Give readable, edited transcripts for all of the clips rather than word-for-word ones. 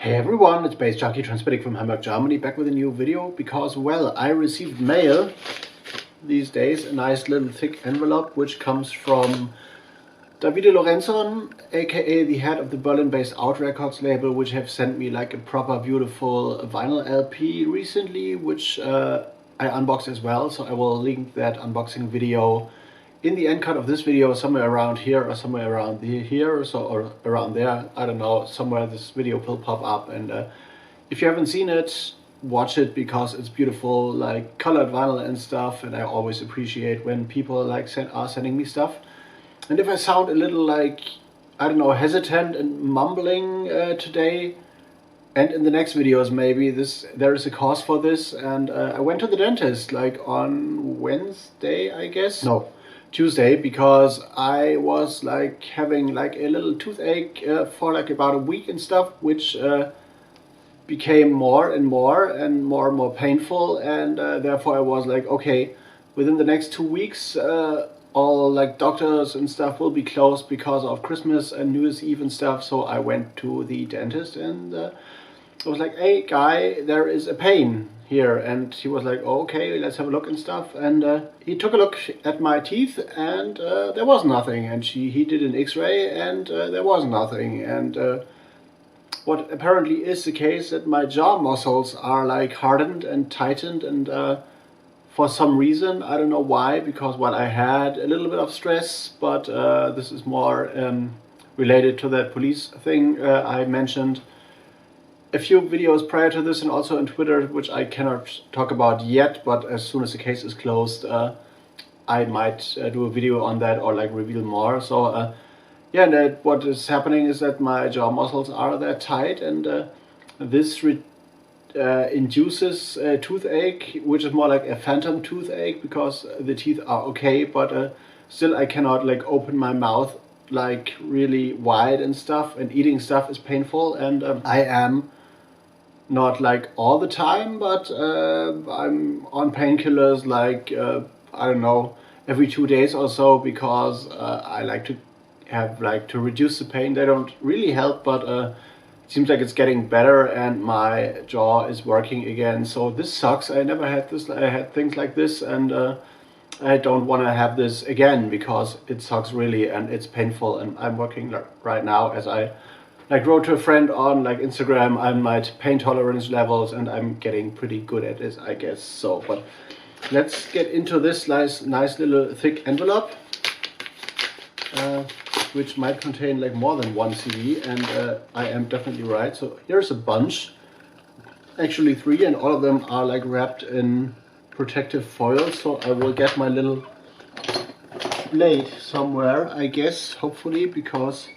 Hey everyone, it's baze.djunkiii transmitting from Hamburg, Germany, back with a new video because, well, I received mail these days, a nice little thick envelope which comes from Davide Lorenzo, aka the head of the Berlin-based AUT Records label, which have sent me like a proper beautiful vinyl LP recently, which I unboxed as well, so I will link that unboxing video in the end cut of this video, somewhere around here or somewhere around here, or around there, I don't know, somewhere this video will pop up. And if you haven't seen it, watch it because it's beautiful, like colored vinyl and stuff, and I always appreciate when people like are sending me stuff. And if I sound a little like, I don't know, hesitant and mumbling today, and in the next videos maybe, there is a cause for this. And I went to the dentist like on Wednesday, I guess. No, Tuesday, because I was like having like a little toothache for like about a week and stuff, which became more and more painful, and therefore I was like, okay, within the next 2 weeks all like doctors and stuff will be closed because of Christmas and New Year's Eve and stuff. So I went to the dentist and I was like, hey guy, there is a pain here, and he was like, oh, okay, let's have a look and stuff. And he took a look at my teeth, and there was nothing. And he did an X-ray, and there was nothing. And what apparently is the case, that my jaw muscles are like hardened and tightened, and for some reason, I don't know why, because well, I had a little bit of stress, but this is more related to that police thing I mentioned a few videos prior to this, and also on Twitter, which I cannot talk about yet, but as soon as the case is closed, I might do a video on that or like reveal more. So yeah, and what is happening is that my jaw muscles are that tight, and this induces a toothache, which is more like a phantom toothache because the teeth are okay, but still I cannot like open my mouth like really wide and stuff, and eating stuff is painful. And I am not like all the time, but I'm on painkillers like I don't know, every 2 days or so, because I like to have like to reduce the pain. They don't really help, but it seems like it's getting better and my jaw is working again. So this sucks. I never had this. I had things like this, and I don't want to have this again because it sucks really and it's painful. And I'm working right now, as I like wrote to a friend on like Instagram, on my pain tolerance levels, and I'm getting pretty good at this, I guess. So, but let's get into this nice little thick envelope, which might contain like more than one CD, and I am definitely right. So here's a bunch, actually 3, and all of them are like wrapped in protective foil. So I will get my little blade somewhere, I guess, hopefully, because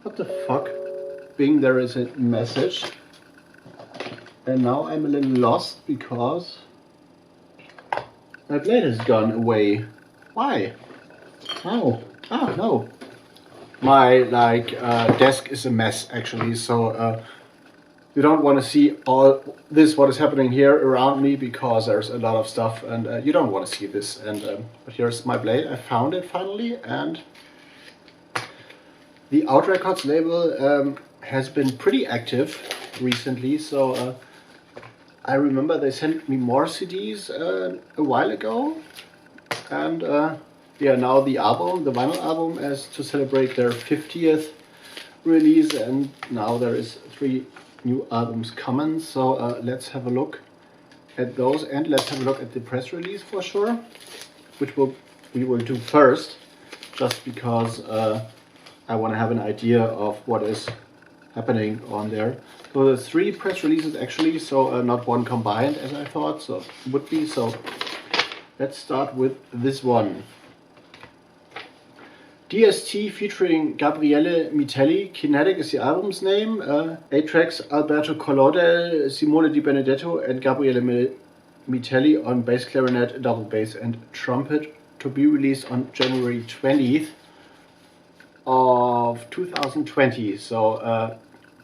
what the fuck? Bing, there is a message. And now I'm a little lost because my blade has gone away. Why? How? Ah, no. My like desk is a mess actually, so you don't want to see all this, what is happening here around me, because there's a lot of stuff, and you don't want to see this. And but here's my blade. I found it finally, and the AUT Records label has been pretty active recently. So I remember they sent me more CDs a while ago, and yeah, now the album, the vinyl album, as to celebrate their 50th release, and now there is 3 new albums coming. So let's have a look at those, and let's have a look at the press release for sure, which we will do first, just because I want to have an idea of what is happening on there. So there's 3 press releases actually, so not one combined as I thought so would be. So let's start with this one. DST featuring Gabriele Mitelli. Kinetic is the album's name. 8 tracks, Alberto Collodel, Simone Di Benedetto and Gabriele Mitelli on bass, clarinet, double bass and trumpet, to be released on January 20th of 2020. So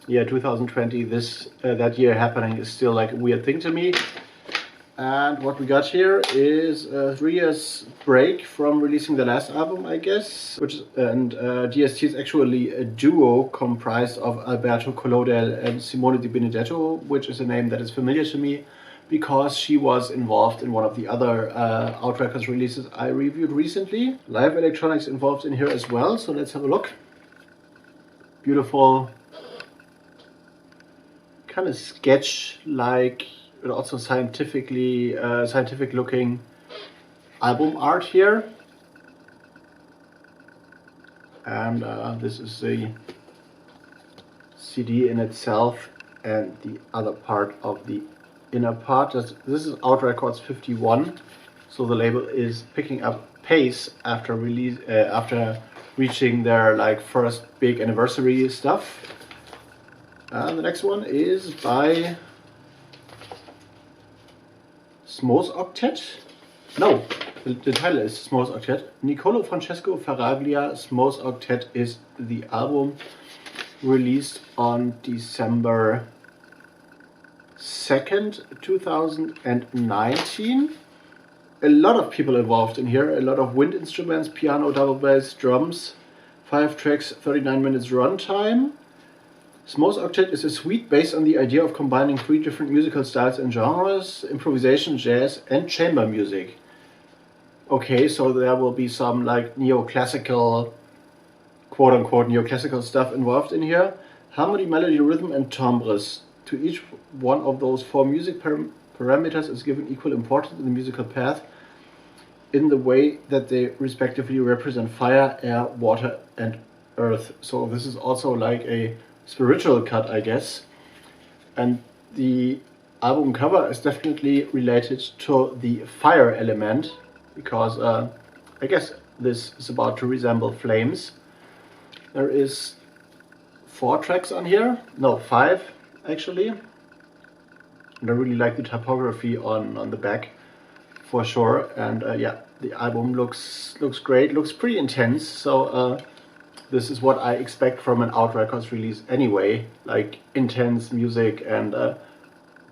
yeah, 2020, that year happening is still like a weird thing to me. And what we got here is a 3 years break from releasing the last album, I guess. DST is actually a duo comprised of Alberto Collodel and Simone Di Benedetto, which is a name that is familiar to me because she was involved in one of the other AUT Records releases I reviewed recently. Live electronics involved in here as well, so let's have a look. Beautiful, kind of sketch-like, but also scientific looking album art here. And this is the CD in itself and the other part of the inner part. This is AUT Records 51, so the label is picking up pace after reaching their like first big anniversary stuff. The next one is by Smos Octet? No, the title is Smos Octet. Nicolo Francesco Faraglia Smos Octet is the album, released on December 2nd, 2019. A lot of people involved in here, a lot of wind instruments, piano, double bass, drums, 5 tracks, 39 minutes runtime. Smos Octet is a suite based on the idea of combining 3 different musical styles and genres: improvisation, jazz, and chamber music. Okay, so there will be some like neoclassical, quote-unquote neoclassical stuff involved in here. Harmony, melody, rhythm, and timbres. To each one of those 4 music parameters is given equal importance in the musical path in the way that they respectively represent fire, air, water, and earth. So this is also like a spiritual cut, I guess. And the album cover is definitely related to the fire element, because I guess this is about to resemble flames. There is 4 tracks on here, no, 5 actually. And I really like the typography on the back for sure. And yeah, the album looks great, looks pretty intense. So this is what I expect from an AUT Records release anyway, like intense music and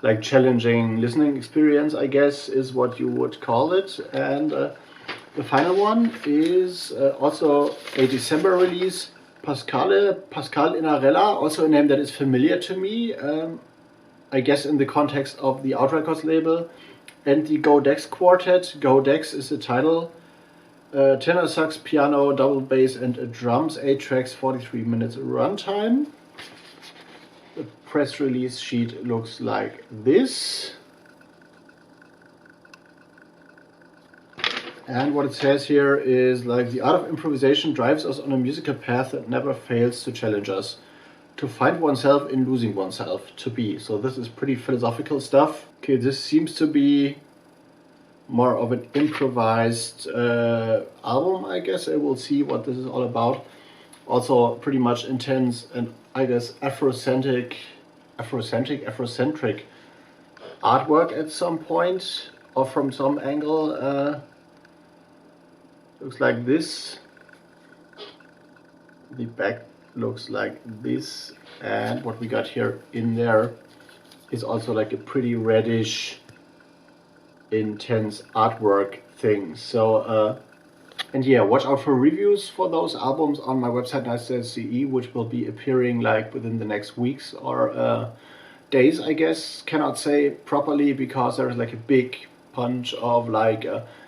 like challenging listening experience, I guess is what you would call it. And the final one is also a December release, Pascal Inarella, also a name that is familiar to me, I guess in the context of the AUT Records label, and the Go Dex Quartet. Go Dex is the title. Tenor sax, piano, double bass, and drums. 8 tracks, 43 minutes runtime. The press release sheet looks like this. And what it says here is like, the art of improvisation drives us on a musical path that never fails to challenge us. To find oneself in losing oneself, to be. So this is pretty philosophical stuff. Okay, this seems to be more of an improvised album, I guess. I will see what this is all about. Also pretty much intense and I guess Afrocentric artwork at some point or from some angle. Looks like this. The back looks like this, and what we got here in there is also like a pretty reddish intense artwork thing. So and yeah, watch out for reviews for those albums on my website nice.ce, which will be appearing like within the next weeks or days, I guess. Cannot say properly because there's like a big bunch of like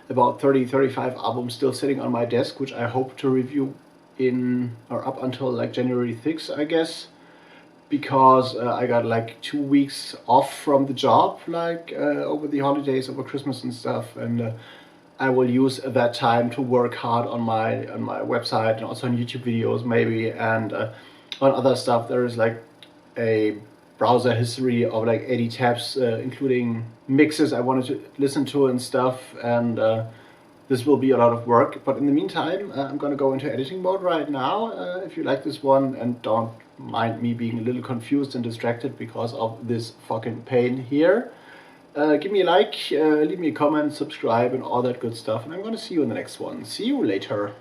about 30-35 albums still sitting on my desk, which I hope to review in or up until like January 6th, I guess, because I got like 2 weeks off from the job, like over the holidays, over Christmas and stuff, and I will use that time to work hard on my website and also on YouTube videos maybe, and on other stuff. There is like a browser history of like 80 tabs, including mixes I wanted to listen to and stuff, and this will be a lot of work. But in the meantime, I'm gonna go into editing mode right now. If you like this one and don't mind me being a little confused and distracted because of this fucking pain here, give me a like, leave me a comment, subscribe and all that good stuff, and I'm gonna see you in the next one. See you later.